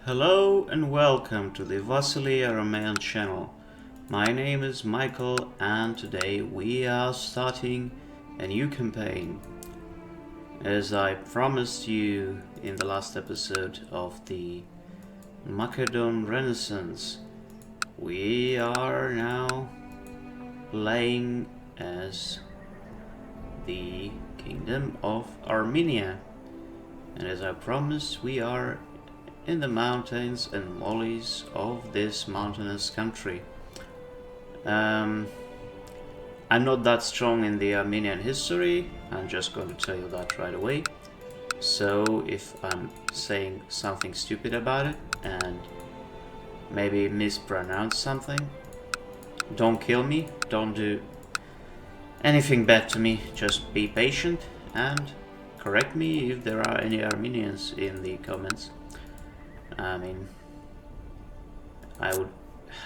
Hello and welcome to the Vasily Armenian channel. My name is Michael and today we are starting a new campaign. As I promised you in the last episode of the Macedon Renaissance, we are now playing as the Kingdom of Armenia. And as I promised, we are in the mountains and valleys of this mountainous country. I'm not that strong in the Armenian history, I'm just going to tell you that right away. So if I'm saying something stupid about it and maybe mispronounce something, don't kill me, don't do anything bad to me, just be patient and correct me if there are any Armenians in the comments. I mean, I would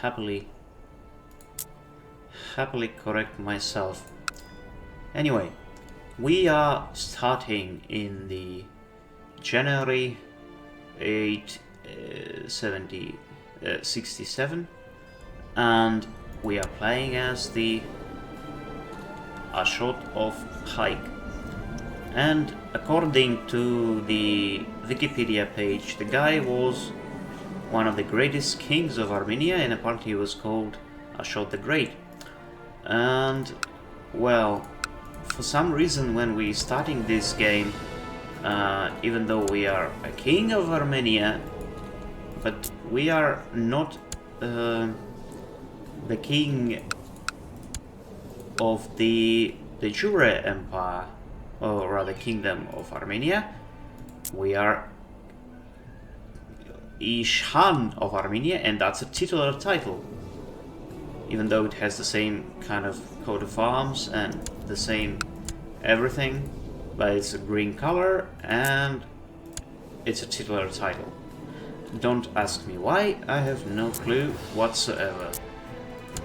happily correct myself. Anyway, we are starting in the January 67 and we are playing as the Ashot of Hike. And according to the Wikipedia page, the guy was one of the greatest kings of Armenia, and apparently he was called Ashot the Great. And well, for some reason when we starting this game, even though we are a king of Armenia, but we are not the king of the Jure Empire, or rather Kingdom of Armenia. We are Ishan of Armenia, and that's a titular title, even though it has the same kind of coat of arms and the same everything, but it's a green color and it's a titular title. Don't ask me why, I have no clue whatsoever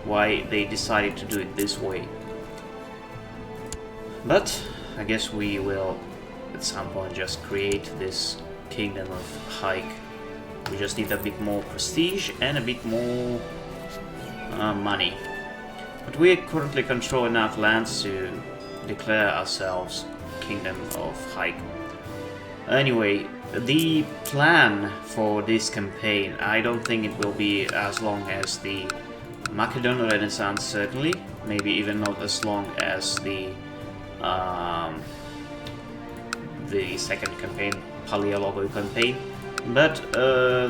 why they decided to do it this way, but I guess we will at some point just create this Kingdom of Hike. We just need a bit more prestige and a bit more money. But we currently control enough lands to declare ourselves Kingdom of Hike. Anyway, the plan for this campaign, I don't think it will be as long as the Macedon Renaissance, certainly. Maybe even not as long as the second campaign, Paleologo campaign, but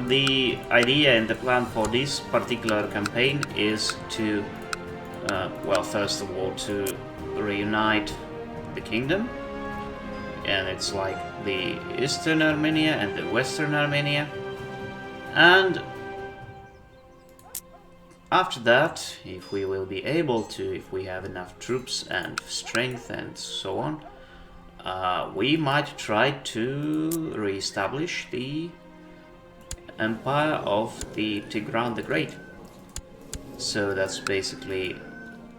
the idea and the plan for this particular campaign is to, well, first of all, to reunite the kingdom, and it's like the Eastern Armenia and the Western Armenia, and after that, if we will be able to, if we have enough troops and strength and so on, we might try to re-establish the empire of the Tigran the Great. So that's basically,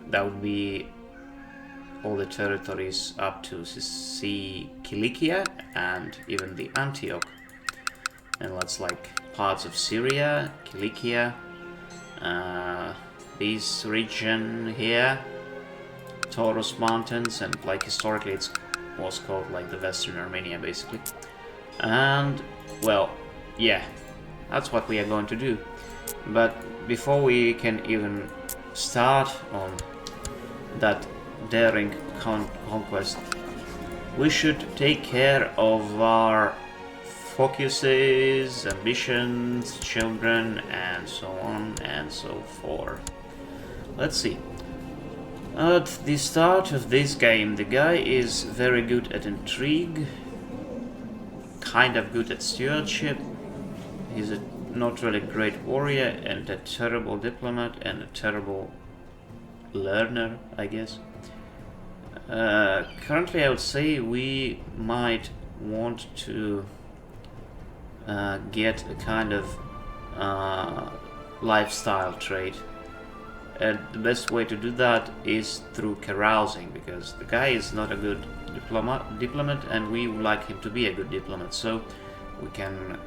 that would be all the territories up to Cilicia and even the Antioch. And that's like parts of Syria, Cilicia, this region here, Taurus Mountains, and like historically it was called like the Western Armenia basically. And well, yeah, that's what we are going to do. But before we can even start on that daring conquest, we should take care of our focuses, ambitions, children, and so on and so forth. Let's see. At the start of this game, the guy is very good at intrigue, kind of good at stewardship. He's a not really great warrior and a terrible diplomat and a terrible learner, I guess. Currently I would say we might want to get a kind of lifestyle trait, and the best way to do that is through carousing, because the guy is not a good diplomat and we would like him to be a good diplomat, so we can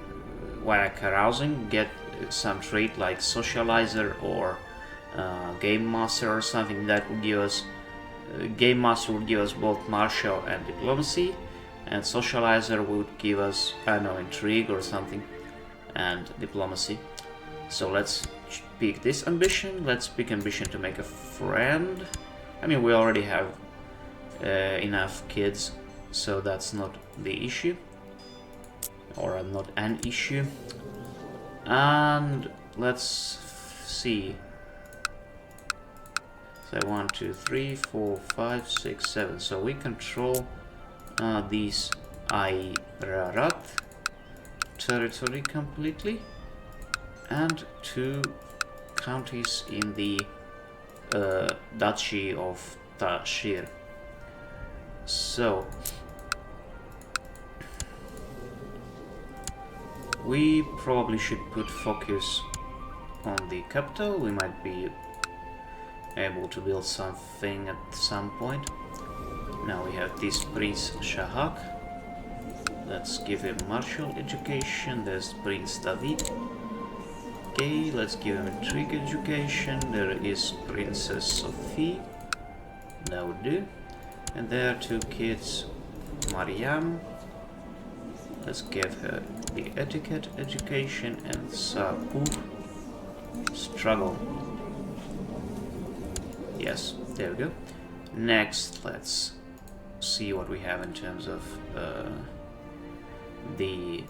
via carousing, get some trait like Socializer or Game Master or something that would give us. Game Master would give us both Martial and Diplomacy, and Socializer would give us, I don't know, Intrigue or something, and Diplomacy. So let's pick this ambition. Let's pick ambition to make a friend. I mean, we already have enough kids, so that's not the issue, or not an issue. And let's see. So 1, 2, 3, 4, 5, 6, 7. So we control these Airarat territory completely, and 2 counties in the Duchy of Tashir. So we probably should put focus on the capital. We might be able to build something at some point. Now we have this Prince Shahak. Let's give him martial education. There's Prince David. Okay, let's give him intrigue education. There is Princess Sophie. That would do. And there are 2 kids, Mariam. Let's give her the etiquette education, and Saku struggle. Yes, there we go. Next, let's see what we have in terms of the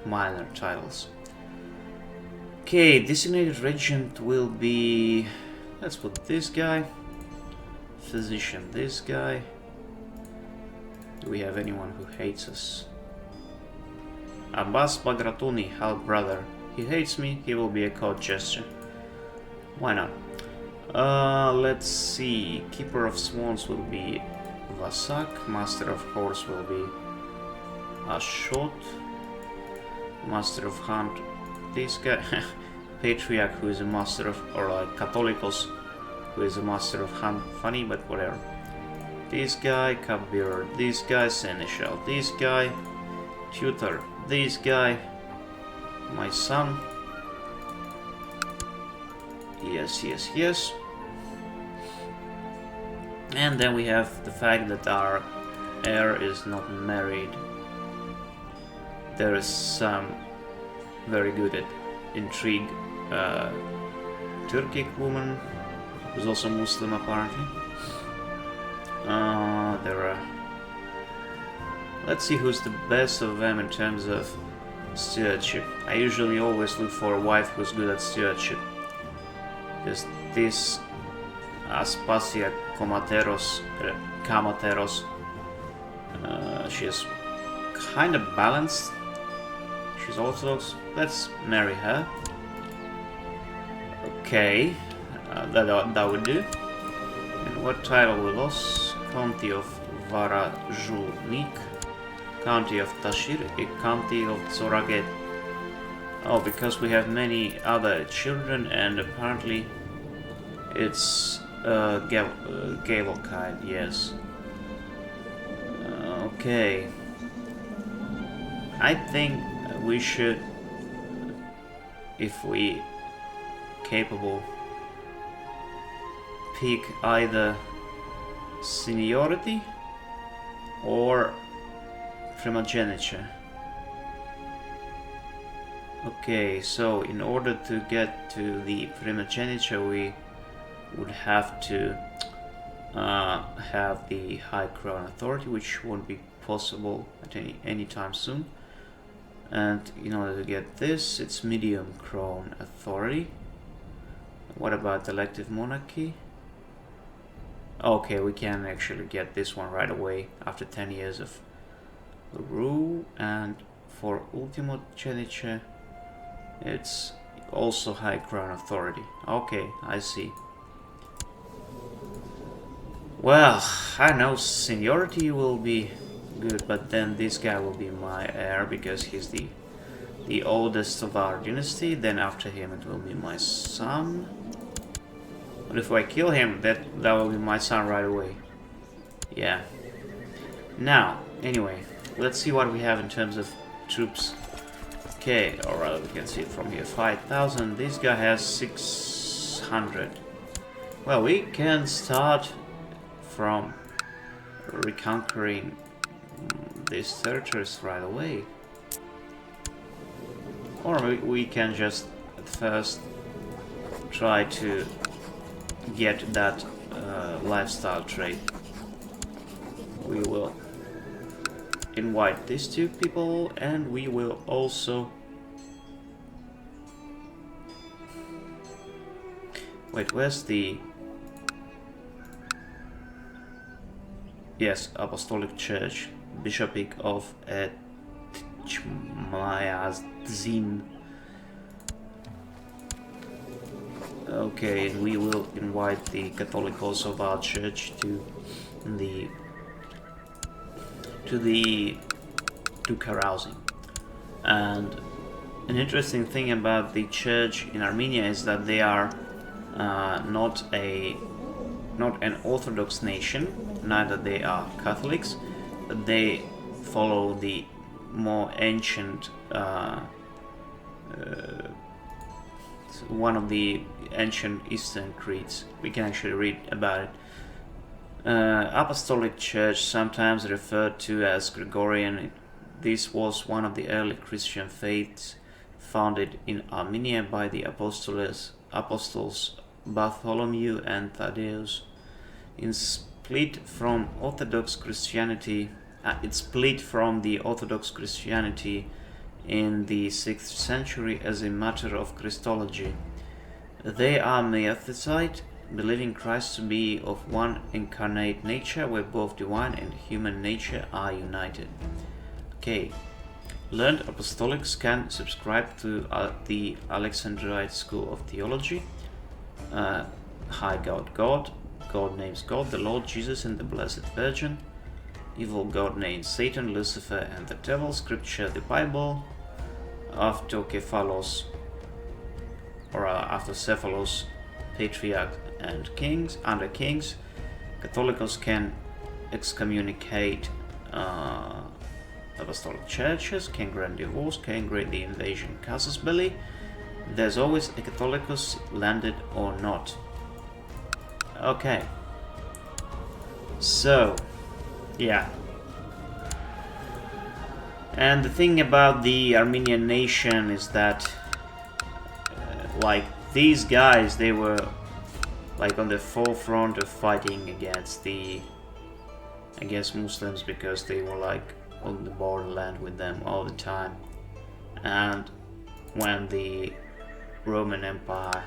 minor titles. Okay, designated regent will be, let's put this guy, physician this guy. Do we have anyone who hates us? Ashot Bagratuni, half brother. He hates me, he will be a court gesture. Why not? Let's see. Keeper of Swans will be Vasak. Master of Horse will be Ashot. Master of Hunt, this guy. Patriarch, who is a master of, or like Catholicos, who is a master of Hunt. Funny, but whatever. This guy, Cupbearer, this guy, Seneschal, this guy, Tutor, this guy, my son. Yes, yes, yes. And then we have the fact that our heir is not married. There is some very good at intrigue Turkic woman who's also Muslim apparently. There are. Let's see who's the best of them in terms of stewardship. I usually always look for a wife who's good at stewardship. Because this Aspasia Kamateros, she is kind of balanced. She's Orthodox. Let's marry her. Okay, that would do. And what title we lost? County of Varajulnik, County of Tashir, a County of Zoraget. Oh, because we have many other children, and apparently it's Gavelkite, yes. Okay. I think we should, if we capable, pick either seniority or primogeniture. Okay, so in order to get to the primogeniture, we would have to have the High Crown Authority, which won't be possible at any time soon. And in order to get this, it's Medium Crown Authority. What about Elective Monarchy? Okay, we can actually get this one right away after 10 years of rule. And for Ultimogeniture, it's also High Crown Authority. Okay, I see. Well, I know seniority will be good, but then this guy will be my heir because he's the oldest of our dynasty. Then after him it will be my son. But if I kill him, that will be my son right away. Yeah. Now, anyway, let's see what we have in terms of troops. Okay, or rather we can see it from here. 5,000. This guy has 600. Well, we can start from reconquering these territories right away. Or we can just at first try to get that lifestyle trait. We will invite these two people, and we will also... Wait, where's the... Yes, Apostolic Church, Bishopric of Etchmayazin. Okay, and we will invite the Catholicos of our church to carousing. And an interesting thing about the church in Armenia is that they are not an Orthodox nation, neither they are Catholics, but they follow the more ancient one of the ancient Eastern creeds. We can actually read about it. Apostolic Church, sometimes referred to as Gregorian, this was one of the early Christian faiths founded in Armenia by the apostles Bartholomew and Thaddeus. It split from the Orthodox Christianity in the 6th century as a matter of Christology. They are Miaphysite, believing Christ to be of one incarnate nature, where both divine and human nature are united. Okay, learned apostolics can subscribe to the Alexandrite school of theology. High God, God names God, the Lord Jesus and the Blessed Virgin. Evil God names Satan, Lucifer and the Devil. Scripture, the Bible. Autocephalos, Patriarch and Kings. Under Kings, Catholicos can excommunicate apostolic churches, can grant divorce, can grant the invasion casus belli. There's always a Catholicos, landed or not. Okay. So, yeah. And the thing about the Armenian nation is that, like, these guys, they were like on the forefront of fighting against Muslims, because they were like on the borderland with them all the time. And when the Roman Empire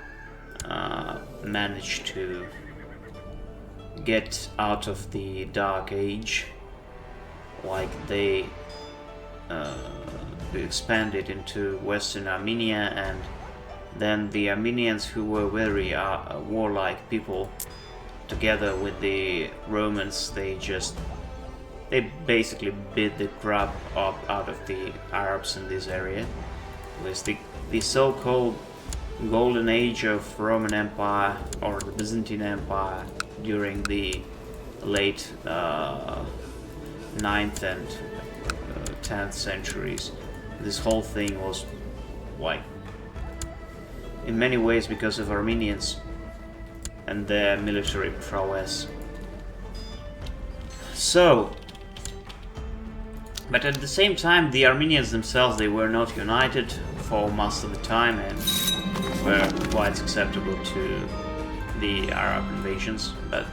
managed to get out of the Dark Age, like they expanded into Western Armenia, and then the Armenians, who were very warlike people, together with the Romans, they basically beat the crap up out of the Arabs in this area. It was the so-called Golden Age of Roman Empire, or the Byzantine Empire, during the late 9th and 10th centuries. This whole thing was, like, in many ways because of Armenians and their military prowess. So, but at the same time, the Armenians themselves, they were not united for most of the time and were quite susceptible to the Arab invasions, but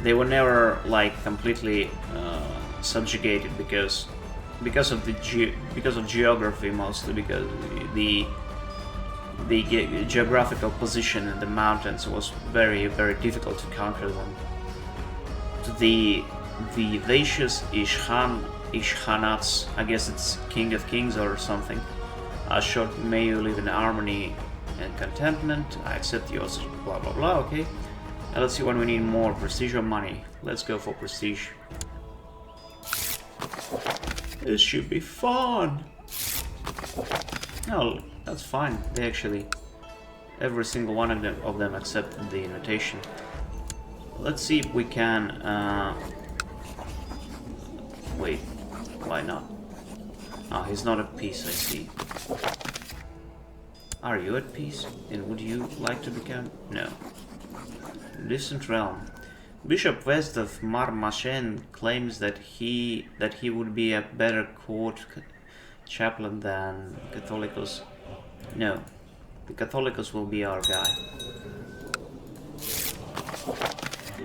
they were never like completely subjugated because of geography, mostly because the geographical position in the mountains was very, very difficult to conquer them. The Vaishus Ishkhanats, I guess it's King of Kings or something. Ashot, may you live in harmony and contentment. I accept yours, blah blah blah. Okay. Now let's see when we need more prestige or money. Let's go for prestige. This should be fun. No, that's fine. They actually, every single one of them accepted the invitation. Let's see if we can. Wait. Why not? Ah, he's not at peace, I see. Are you at peace? And would you like to become? No. Distant realm. Bishop West of Marmachen claims that he would be a better court chaplain than Catholicos. No. The Catholicos will be our guy.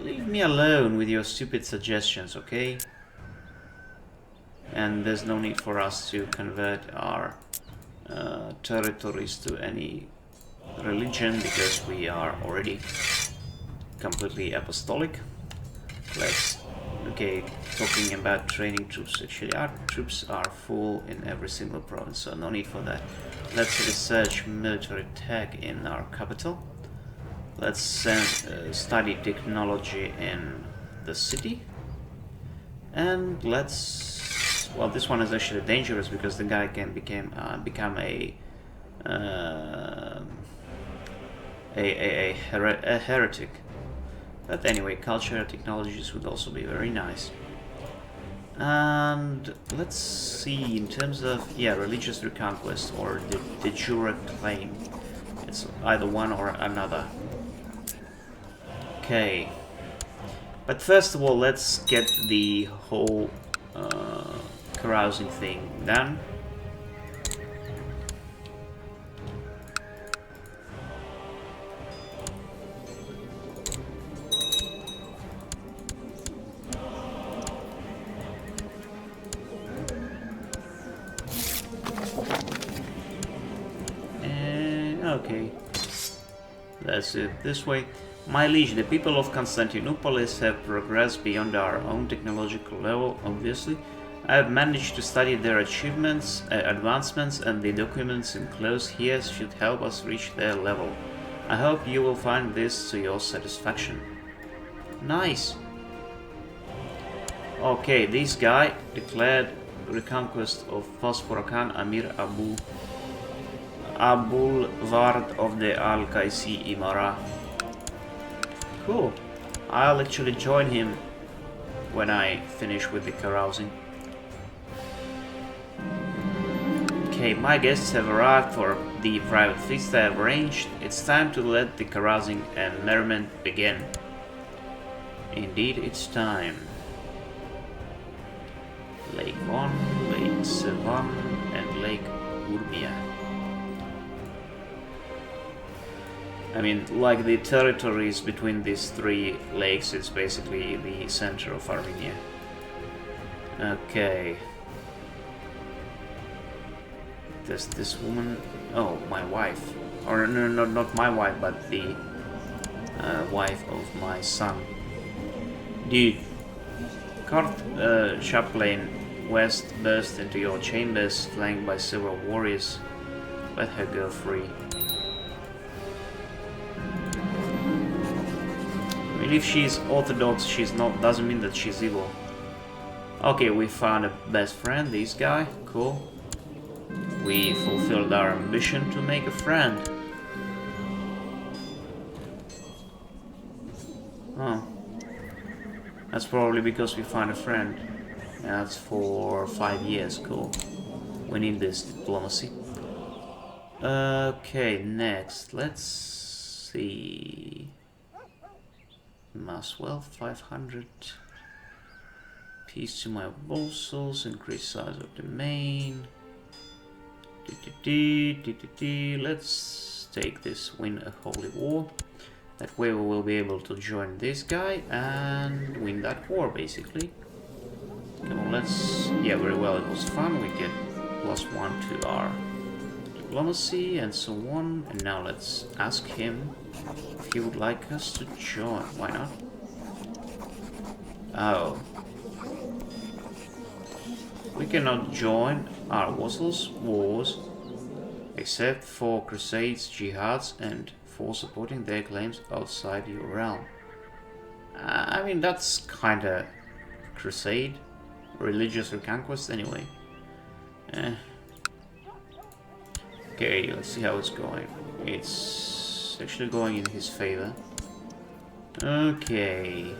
Leave me alone with your stupid suggestions, okay? And there's no need for us to convert our territories to any religion because we are already completely apostolic. Okay, talking about training troops, actually our troops are full in every single province, so no need for that. Let's research military tech in our capital. Let's study technology in the city. And let's... well, this one is actually dangerous because the guy can become a heretic. But anyway, culture technologies would also be very nice. And let's see, in terms of, yeah, religious reconquest or the de jure claim. It's either one or another. Okay. But first of all, let's get the whole carousing thing done. Okay, let's do it this way. My liege, the people of Constantinopolis have progressed beyond our own technological level, obviously. I have managed to study their achievements, advancements, and the documents enclosed here should help us reach their level. I hope you will find this to your satisfaction. Nice. Okay, this guy declared reconquest of Phosphorokan Amir Abul Ward of the Al-Qaisi Imara. Cool. I'll actually join him when I finish with the carousing. Okay, my guests have arrived for the private feast I have arranged. It's time to let the carousing and merriment begin. Indeed, it's time. Lake 1, Lake 7, and Lake Urmia. I mean, like the territories between these three lakes, it's basically the center of Armenia. Okay. Does this woman... oh, my wife. Or no, not my wife, but the wife of my son. Dude. Cart chaplain West burst into your chambers, flanked by several warriors. Let her go free. If she's orthodox, she's not, doesn't mean that she's evil. Okay, we found a best friend, this guy, cool. We fulfilled our ambition to make a friend. Oh. That's probably because we found a friend. That's for 5 years, cool. We need this diplomacy. Okay, next, let's see... Mass wealth 500. Peace to my vassals. Increase size of domain. Let's take this, win a holy war. That way we will be able to join this guy and win that war, basically. Come on, let's... yeah, very well, it was fun. We get +1 to our diplomacy and so on. And now let's ask him if he would like us to join. Why not? Oh. We cannot join our vassals' wars except for crusades, jihads, and for supporting their claims outside your realm. I mean, that's kinda crusade, religious reconquest anyway. Okay, let's see how it's going. It's actually going in his favor. Okay.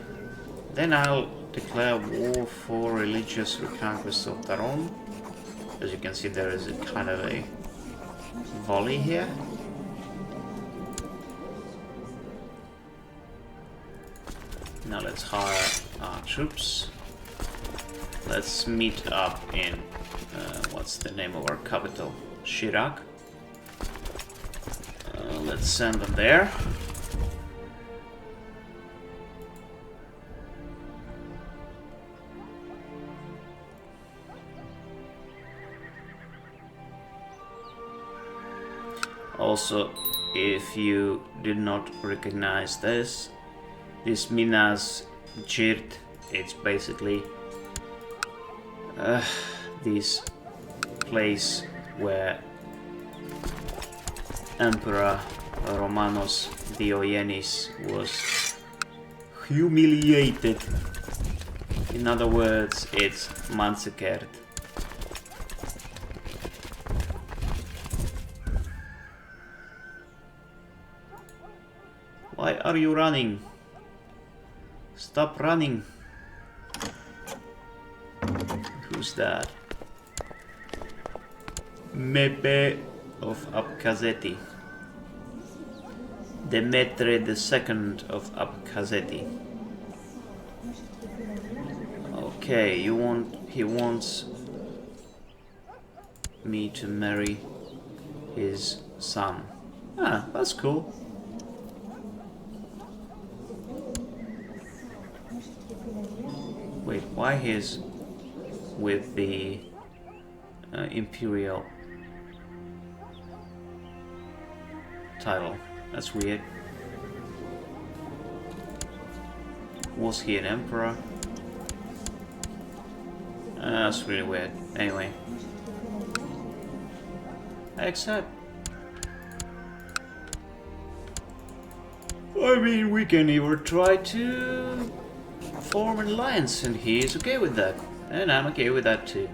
Then I'll declare war for religious reconquest of Taron. As you can see, there is a kind of a volley here. Now let's hire our troops. Let's meet up in, what's the name of our capital? Shirak. Let's send them there. Also, if you did not recognize this Minas Jirt, it's basically this place where Emperor Romanos Diogenes was humiliated. In other words, it's massacred. Why are you running? Stop running. Who's that? Mepe of Abkhazeti. Demetre II of Abkhazeti. Okay, he wants me to marry his son. Ah, that's cool. Wait, why he's with the Imperial title? That's weird. Was he an emperor? That's really weird. Anyway. I accept. I mean, we can even try to form an alliance, and he is okay with that. And I'm okay with that too.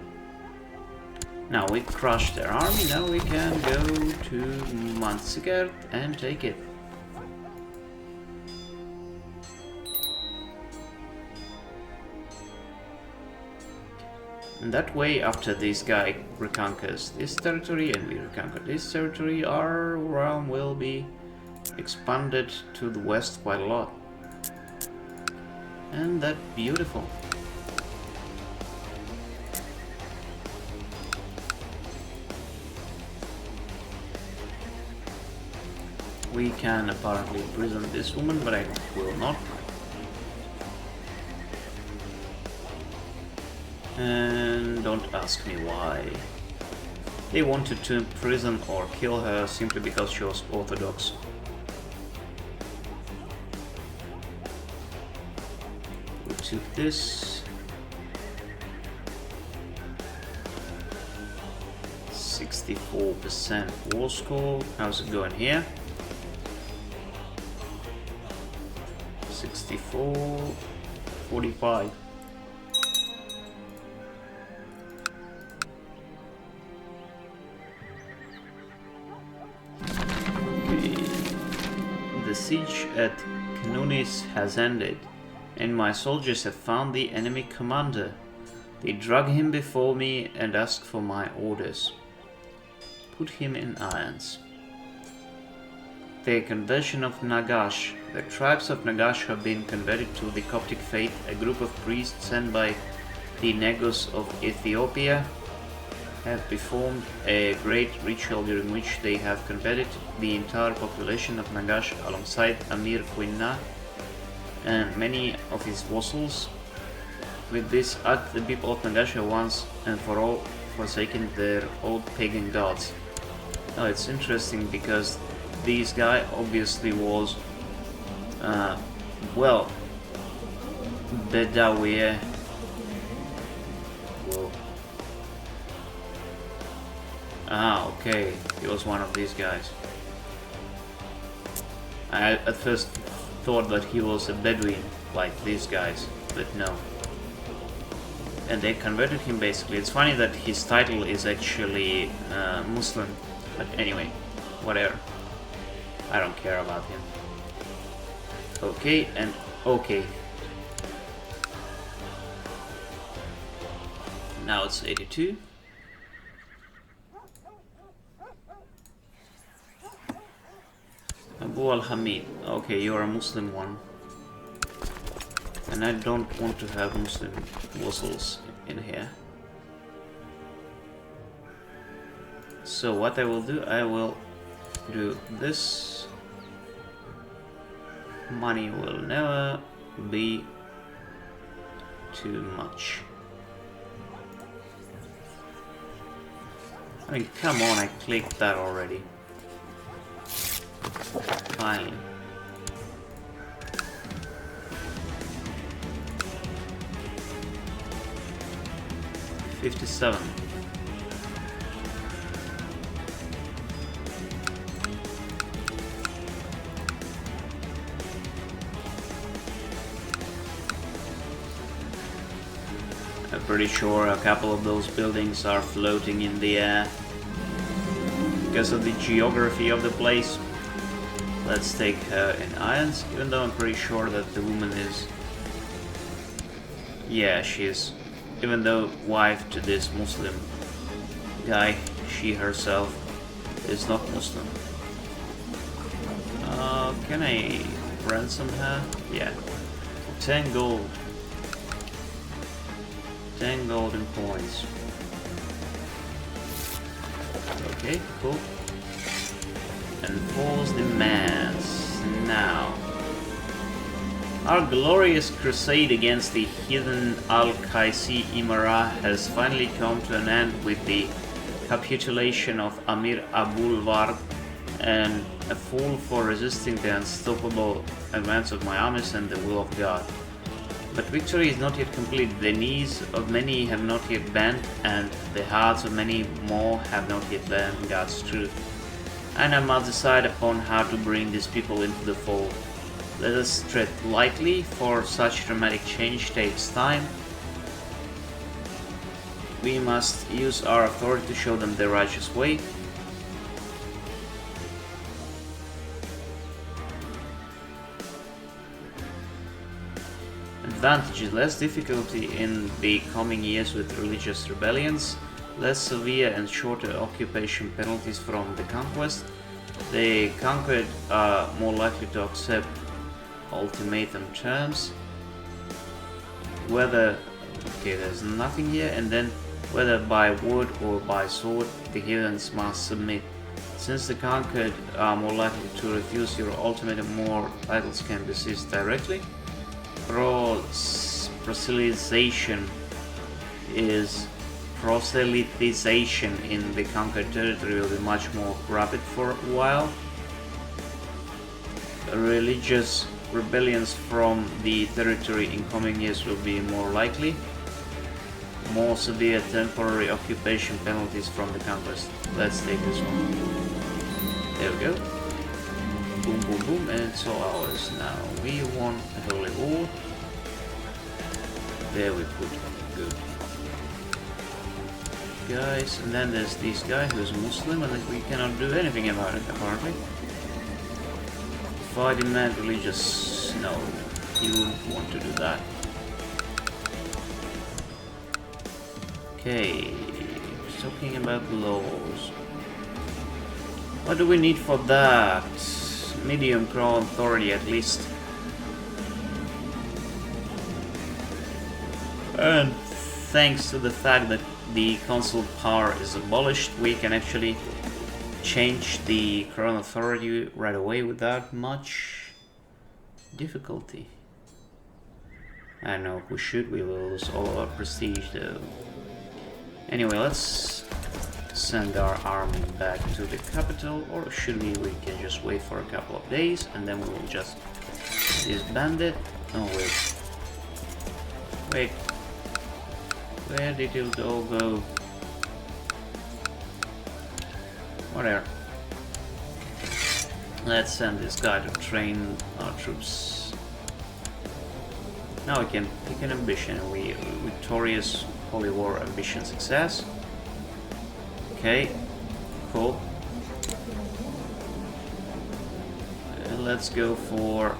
Now we crushed their army, now we can go to Manzikert and take it. And that way, after this guy reconquers this territory and we reconquer this territory, our realm will be expanded to the west quite a lot. And that's beautiful. We can apparently imprison this woman, but I will not. And don't ask me why. They wanted to imprison or kill her simply because she was Orthodox. We took this. 64% war score. How's it going here? 64, 45. Okay. The siege at Knunis has ended, and my soldiers have found the enemy commander. They drag him before me and ask for my orders. Put him in irons. The conversion of Nagash. The tribes of Nagash have been converted to the Coptic faith. A group of priests sent by the Nagos of Ethiopia have performed a great ritual during which they have converted the entire population of Nagash alongside Amir Quinna and many of his vassals. With this act, the people of Nagash have once and for all forsaken their old pagan gods. Now it's interesting because this guy obviously was, well, Bedawi. Whoa. Ah, okay, he was one of these guys. I at first thought that he was a Bedouin, like these guys, but no. And they converted him basically. It's funny that his title is actually Muslim, but anyway, whatever. I don't care about him. Okay, and okay. Now it's 82. Abu al-Hamid. Okay, you're a Muslim one. And I don't want to have Muslim vassals in here. So what I will do, I will do this. Money will never be too much. I mean, come on, I clicked that already. Finally. $57. I'm pretty sure a couple of those buildings are floating in the air because of the geography of the place. Let's take her in irons, even though I'm pretty sure that the woman is... Yeah, she is. Even though wife to this Muslim guy, she herself is not Muslim. Can I ransom her? Yeah. 10 gold. 10 golden coins. Okay, cool. Enforce demands. Now. Our glorious crusade against the heathen Al-Qaisi Imara has finally come to an end with the capitulation of Amir Abul Ward and a fall for resisting the unstoppable advance of my armies and the will of God. But victory is not yet complete. The knees of many have not yet bent, and the hearts of many more have not yet learned God's truth. And I must decide upon how to bring these people into the fold. Let us tread lightly, for such dramatic change takes time. We must use our authority to show them the righteous way. Advantages: less difficulty in the coming years with religious rebellions, less severe and shorter occupation penalties from the conquest. The conquered are more likely to accept ultimatum terms. Whether, okay, there's nothing here, and then whether by word or by sword, the heathens must submit. Since the conquered are more likely to refuse your ultimatum, more titles can be seized directly. Proselytization in the conquered territory will be much more rapid for a while. Religious rebellions from the territory in coming years will be more likely. More severe temporary occupation penalties from the conquest. Let's take this one. There we go. Boom, boom, boom, and it's all ours. Now we want a holy war. There we put good guys, and then there's this guy who's Muslim, and we cannot do anything about it apparently. If I demand religious, no, you wouldn't want to do that. Okay, talking about laws. What do we need for that? Medium crown authority at least. And thanks to the fact that the consul power is abolished, we can actually change the crown authority right away without much difficulty. I don't know if we should, we will lose all our prestige though. Anyway, let's send our army back to the capital, or should we can just wait for a couple of days and then we will just disband it. Oh wait, where did it all go? Whatever. Let's send this guy to train our troops. Now we can pick an ambition. We victorious holy war ambition success. Okay, cool. And let's go for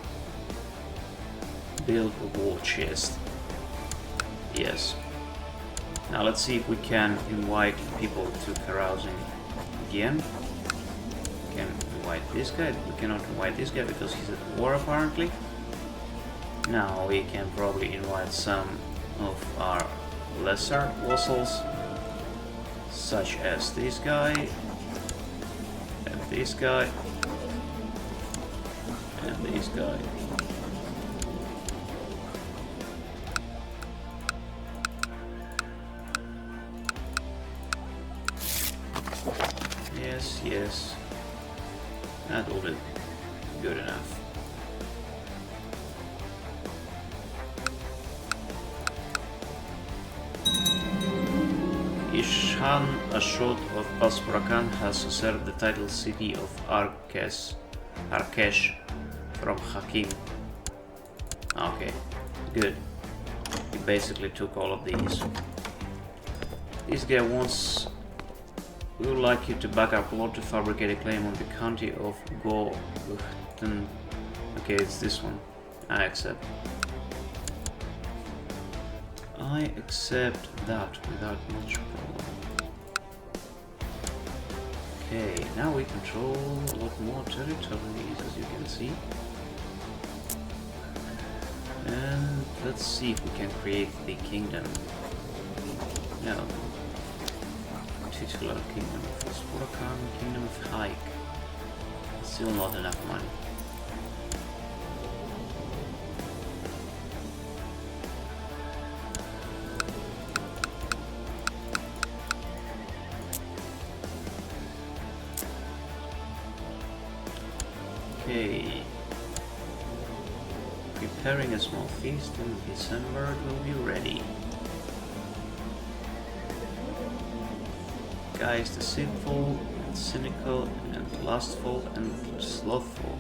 build a war chest. Yes. Now let's see if we can invite people to carousing again. We can invite this guy. We cannot invite this guy because he's at war apparently. Now we can probably invite some of our lesser vassals, such as this guy, and this guy, and this guy. Yes, yes. That will be good enough. Ishan Ashot of Bagratuni has usurped the title city of Arkesh from Hakim. Okay, good. He basically took all of these. This guy wants... We would like you to back our plot to fabricate a claim on the county of Gohten. Okay, it's this one. I accept. I accept that without much problem. Okay, now we control a lot more territories, as you can see. And let's see if we can create the kingdom. No. Titular Kingdom of Bureacracy, Kingdom of Hike. Still not enough money. Okay. Preparing a small feast in December, it will be ready. Guys, the sinful and cynical and lustful and slothful.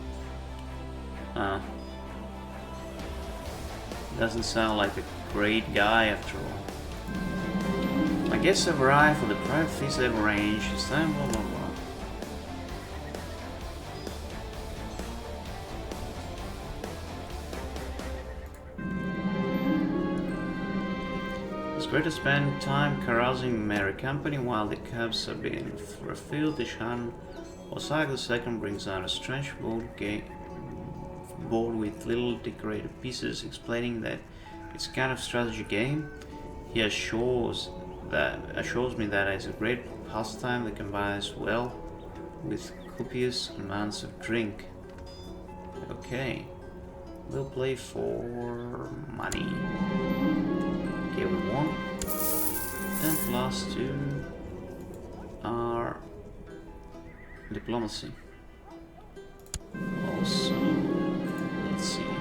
Doesn't sound like a great guy after all. My guests have arrived for the private feast they've arranged. It's time, blah blah blah. It's great to spend time carousing merry company while the cups are being refilled. The Shan Osaka II brings out a strange board with little decorated pieces, explaining that it's a kind of strategy game. He assures me that it's a great pastime that combines well with copious amounts of drink. Okay, we'll play for money. Okay, we won. And plus 2 are diplomacy. Also, let's see.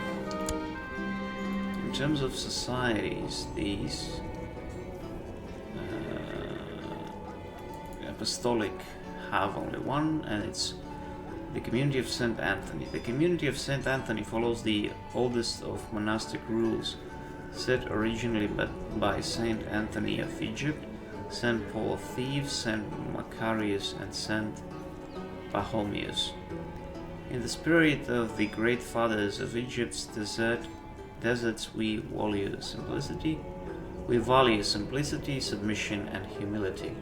In terms of societies, these apostolic have only one, and it's the community of St. Anthony. The community of St. Anthony follows the oldest of monastic rules, set originally by St. Anthony of Egypt, St. Paul of Thebes, St. Macarius, and St. Pachomius. In the spirit of the great fathers of Egypt's deserts, we value simplicity, submission, and humility.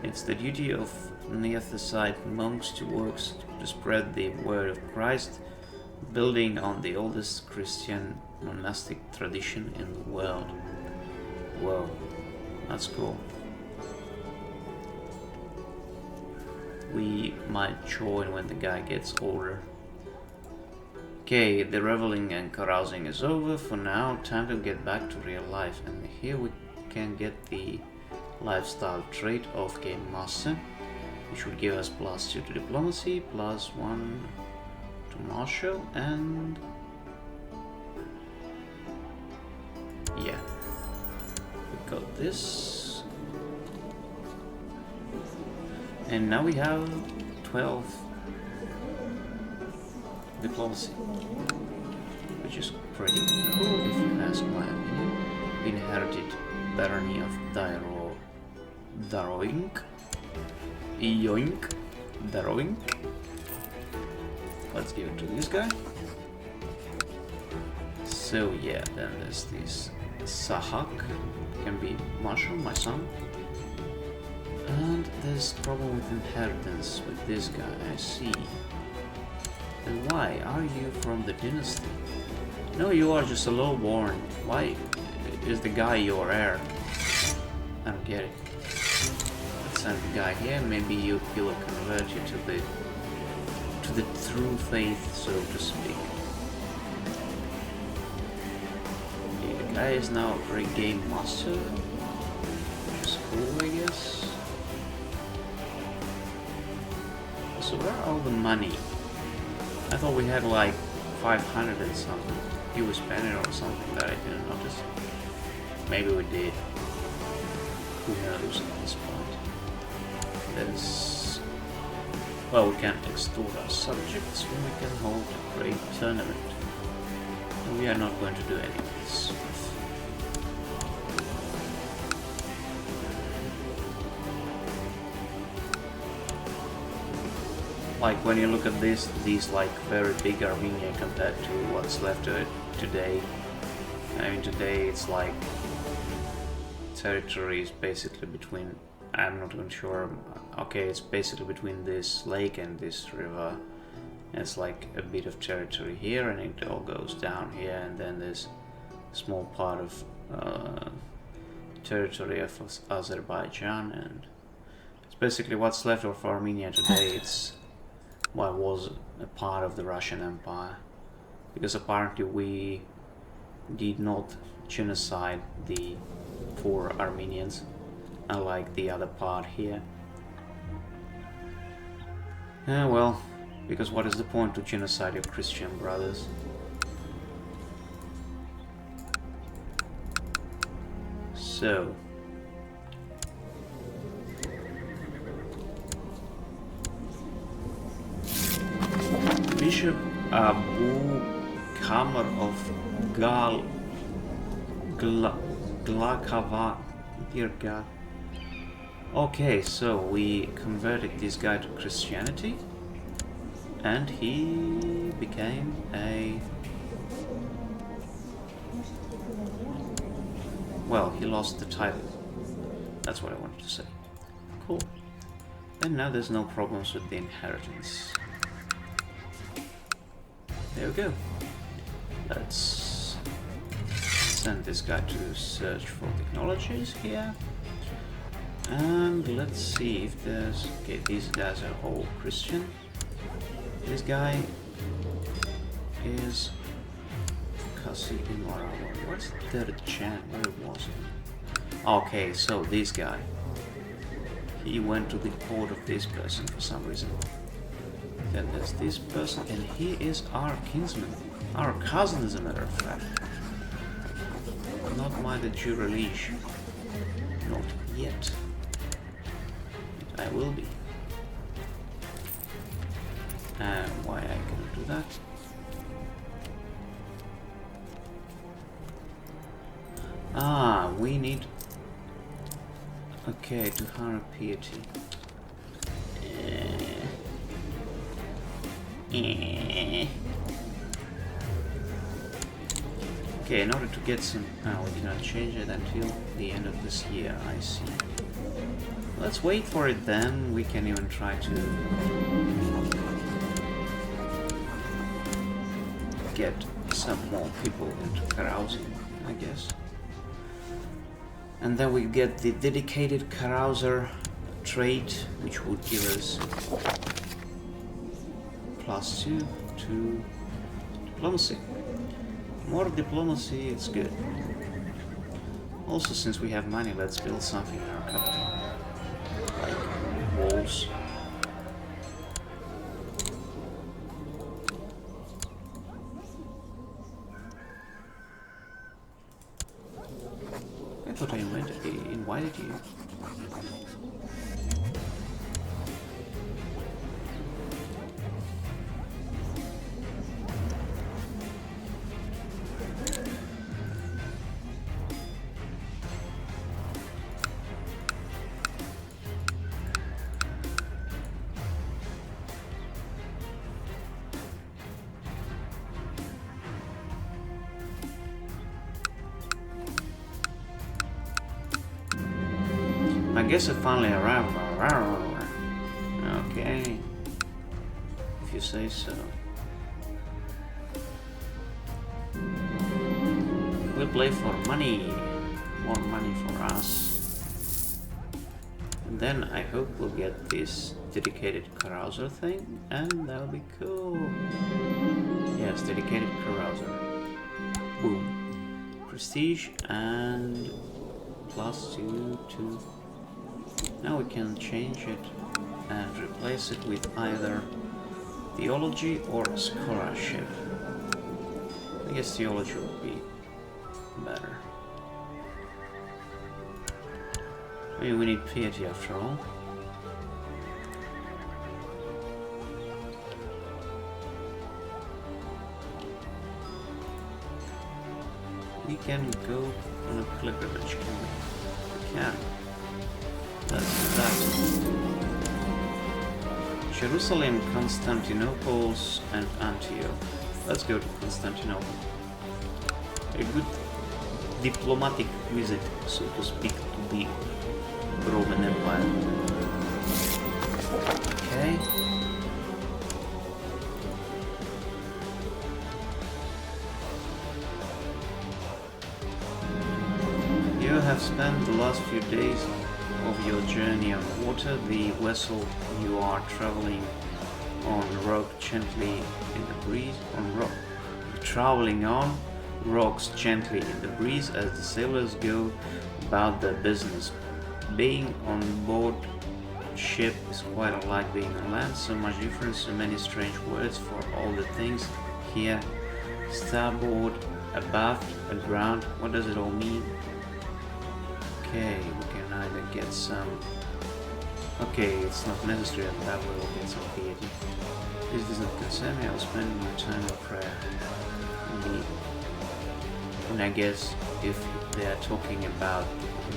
It's the duty of Neophyte monks to work to spread the word of Christ, building on the oldest Christian monastic tradition in the world. Whoa, that's cool. We might join when the guy gets older. Okay, the reveling and carousing is over for now. Time to get back to real life, and here we can get the lifestyle trait of Game Master, which would give us +2 to diplomacy, +1 to martial, and yeah, we got this, and now we have 12 diplomacy, which is pretty cool if you ask my opinion. We inherited barony of Daroink. Let's give it to this guy. So yeah, then there's this Sahak can be Marshall, my son. And there's trouble with inheritance with this guy, I see. Then why are you from the dynasty? No, you are just a lowborn. Why is the guy your heir? I don't get it. Let's send the guy here. Maybe he'll convert you to the true faith, so to speak. Okay, the guy is now a great game master. Which is cool, I guess. So where are all the money? I thought we had like 500 and something. He was spending or something that I didn't notice. Maybe we did. Who knows at this point? There's... Well, we can extort our subjects when we can hold a great tournament. And we are not going to do any of this. Like when you look at these like very big Armenia compared to what's left of it today. I mean, today it's like territory is basically between, I'm not even sure, okay, it's basically between this lake and this river. It's like a bit of territory here and it all goes down here, and then there's a small part of territory of Azerbaijan, and it's basically what's left of Armenia today. It's what was a part of the Russian Empire, because apparently we did not genocide the poor Armenians, unlike the other part here. Well, because what is the point to genocide your Christian brothers? So Bishop Abu Kamar of Glakava, dear God. Okay, so we converted this guy to Christianity, and he became a... Well, he lost the title. That's what I wanted to say. Cool. And now there's no problems with the inheritance. There we go. Let's send this guy to search for technologies here. And let's see if there's... Okay, these guys are all Christian. This guy is Kasi Imara. What's the third Chan? Where was he? Okay, so this guy. He went to the court of this person for some reason. Then there's this person, and he is our kinsman. Our cousin, as a matter of fact. Not my de jure liege. Not yet. But I will be. And why I cannot do that? Ah, we need... Okay, 200 piety. Okay, in order to get some... Oh, we did not change it until the end of this year, I see. Let's wait for it then. We can even try to get some more people into carousing, I guess. And then we get the dedicated carouser trait, which would give us +2 to diplomacy. More diplomacy, it's good. Also, since we have money, let's build something in our capital. Like walls. I thought I invited you. guess I finally arrived. Okay. If you say so. We'll play for money. More money for us. And then I hope we'll get this dedicated carouser thing, and that'll be cool. Yes, dedicated carouser. Boom. Prestige and +2 to... Now we can change it and replace it with either theology or scholarship. I guess theology would be better. I mean, we need piety after all. We can go on a pilgrimage, can we? We can. Let's do that. Jerusalem, Constantinople, and Antioch. Let's go to Constantinople. A good diplomatic visit, so to speak, to the Roman Empire. Okay. You have spent the last few days of your journey on water. The vessel you are traveling on rocked gently in the breeze. Traveling on rocks gently in the breeze as the sailors go about their business. Being on board ship is quite unlike being on land. So much difference, so many strange words for all the things here. Starboard, abaft, aground. What does it all mean? Okay, we can either get some... Okay, it's not necessary that we will get some piety. This does not concern me. I will spend my time in prayer. Indeed. And I guess if they are talking about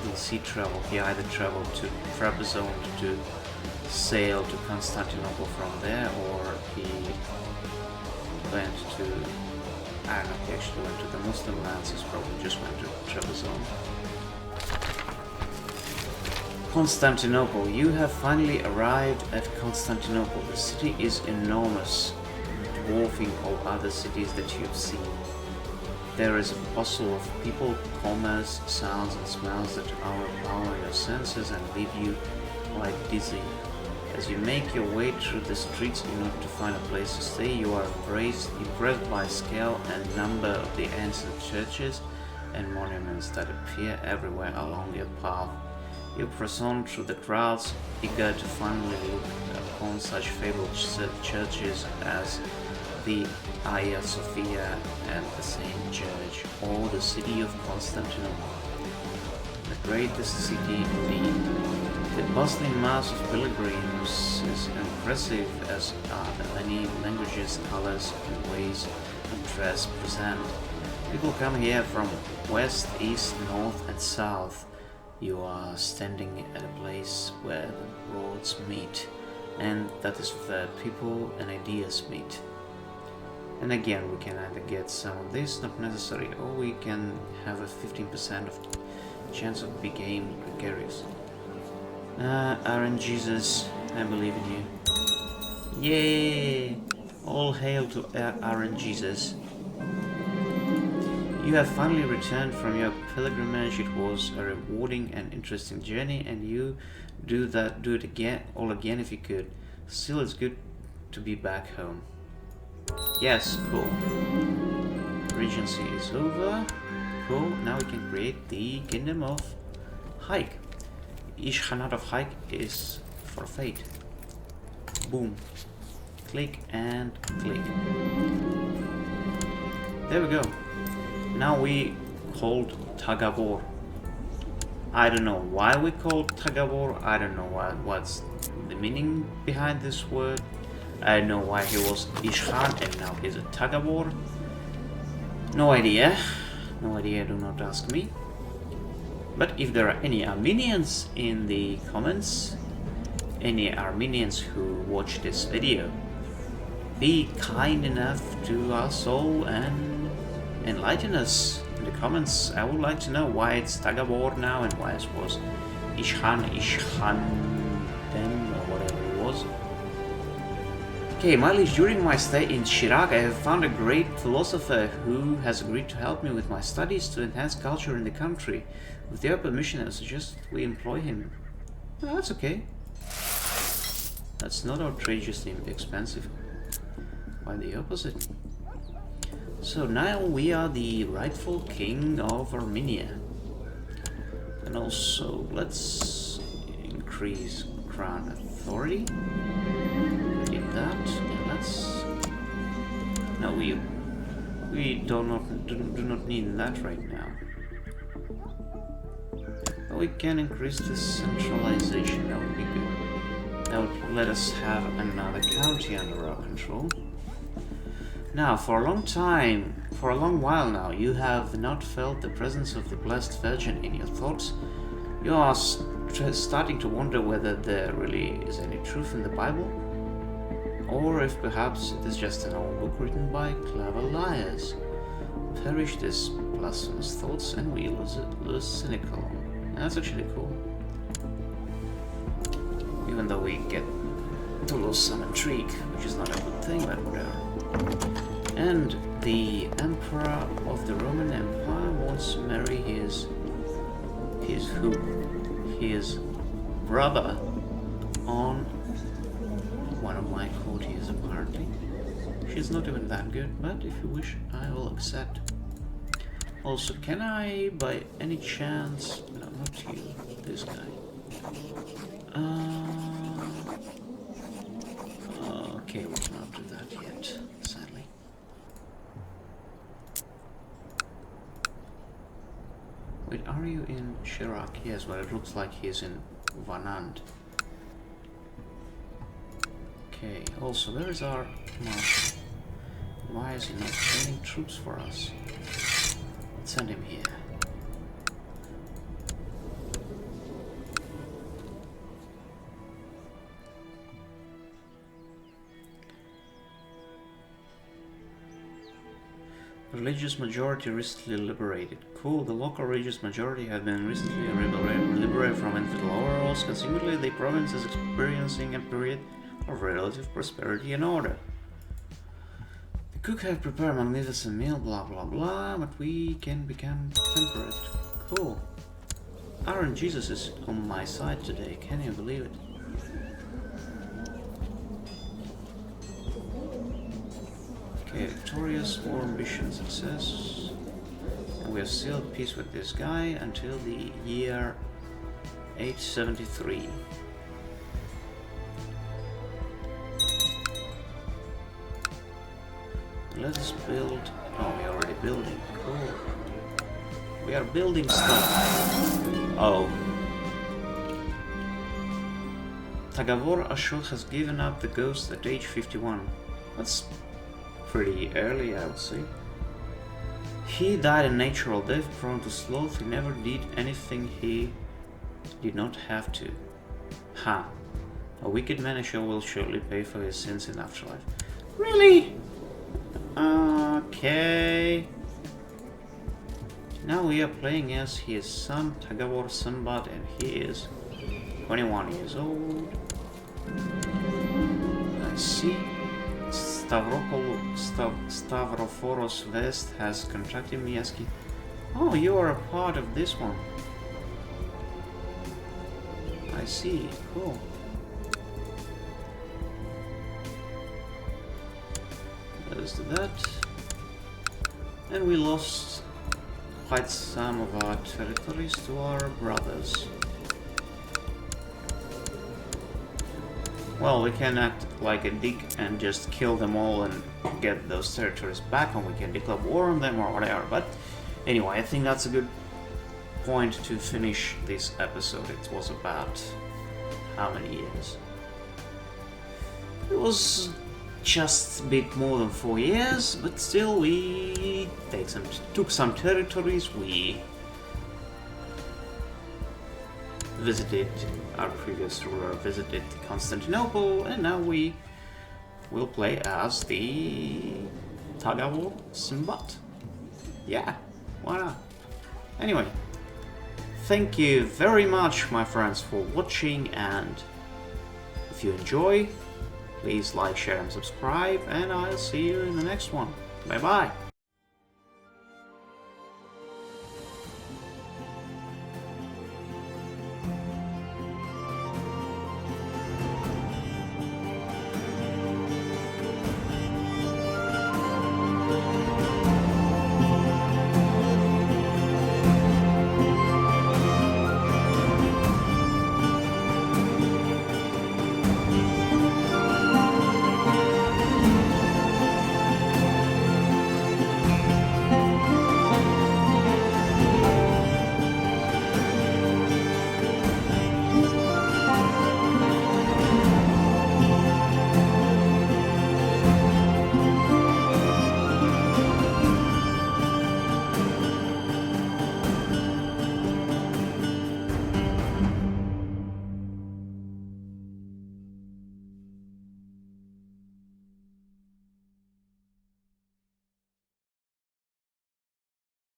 the sea travel, he either traveled to Trebizond to sail to Constantinople from there, or he went to... I don't know, he actually went to the Muslim lands, he probably just went to Trebizond. Constantinople. You have finally arrived at Constantinople. The city is enormous, dwarfing all other cities that you've seen. There is a bustle of people, commerce, sounds and smells that overpower your senses and leave you quite dizzy. As you make your way through the streets in order to find a place to stay, you are impressed by scale and number of the ancient churches and monuments that appear everywhere along your path. You press on through the crowds, eager to finally look upon such fabled churches as the Hagia Sophia and the Saint Church, or the city of Constantinople. The greatest city indeed. The bustling mass of pilgrims is impressive, as are the many languages, colors, and ways of dress present. People come here from west, east, north, and south. You are standing at a place where the roads meet, and that is where people and ideas meet. And again, we can either get some of this, not necessary, or we can have a 15% of chance of becoming gregarious. Aaron Jesus, I believe in you. Yay! All hail to Aaron Jesus. You have finally returned from your pilgrimage. It was a rewarding and interesting journey, and you do it again if you could. Still, it's good to be back home. Yes, cool. Regency is over. Cool. Now we can create the Kingdom of Hike. Each Khanat of Hike is for fate. Boom. Click and click. There we go. Now we called Tagabor. I don't know why we called Tagabor. I don't know what's the meaning behind this word. I don't know why he was Ishkhan and now he's a Tagabor. No idea. No idea, do not ask me. But if there are any Armenians in the comments, any Armenians who watch this video, be kind enough to us all and enlighten us in the comments. I would like to know why it's Tagabor now and why it was or whatever it was. Okay, my liege, during my stay in Chirac, I have found a great philosopher who has agreed to help me with my studies to enhance culture in the country. With your permission, I suggest we employ him. Oh, that's okay. That's not outrageously expensive. Quite the opposite. So now we are the rightful king of Armenia. And also, let's increase crown authority. We did that. And let's... No, we do not need that right now. But we can increase the centralization. That would be good. That would let us have another county under our control. Now, for a long while now, you have not felt the presence of the Blessed Virgin in your thoughts. You are starting to wonder whether there really is any truth in the Bible, or if perhaps it is just an old book written by clever liars. Perish these blasphemous thoughts and we lose cynical. That's actually cool. Even though we get to lose some intrigue, which is not a good thing, but whatever. And the Emperor of the Roman Empire wants to marry his brother on one of my courtiers, apparently. She's not even that good, but if you wish, I will accept. Also, can I, by any chance... No, not you, this guy. Okay, we cannot do that yet, sadly. Wait, are you in Chirac? Yes, well, it looks like he's in Vanand. Okay, also, where is our marshal? Why is he not sending troops for us? Let's send him here. Religious majority recently liberated. Cool, the local religious majority have been recently liberated from infidel overalls. Consequently, the province is experiencing a period of relative prosperity and order. The cook have prepared a magnificent meal, blah blah blah, but we can become temperate. Cool. Aaron Jesus is on my side today, can you believe it? Okay, victorious war mission success. And we are still at peace with this guy until the year 873. Let us build... Oh, we're already building. Cool. We are building stuff. Oh. Tagavor Ashot has given up the ghost at age 51. That's pretty early, I would say. He died a natural death, prone to sloth. He never did anything he did not have to. Ha! A wicked man will surely pay for his sins in afterlife. Really? Okay. Now we are playing as his son, Tagavor Sambat, and he is 21 years old. I see. Stavrophoros West has contracted Miyaski. Oh, you are a part of this one. I see. Cool. Let us do that. And we lost quite some of our territories to our brothers. Well, we can act like a dick and just kill them all and get those territories back, and we can declare war on them or whatever. But anyway, I think that's a good point to finish this episode. It was about how many years? It was just a bit more than 4 years, but still we took some territories. We visited our previous ruler, visited Constantinople, and now we will play as the Tagavor Sambat. Yeah, why not? Anyway, Thank you very much, my friends, for watching, and if you enjoy, please like, share and subscribe, and I'll see you in the next one. Bye bye!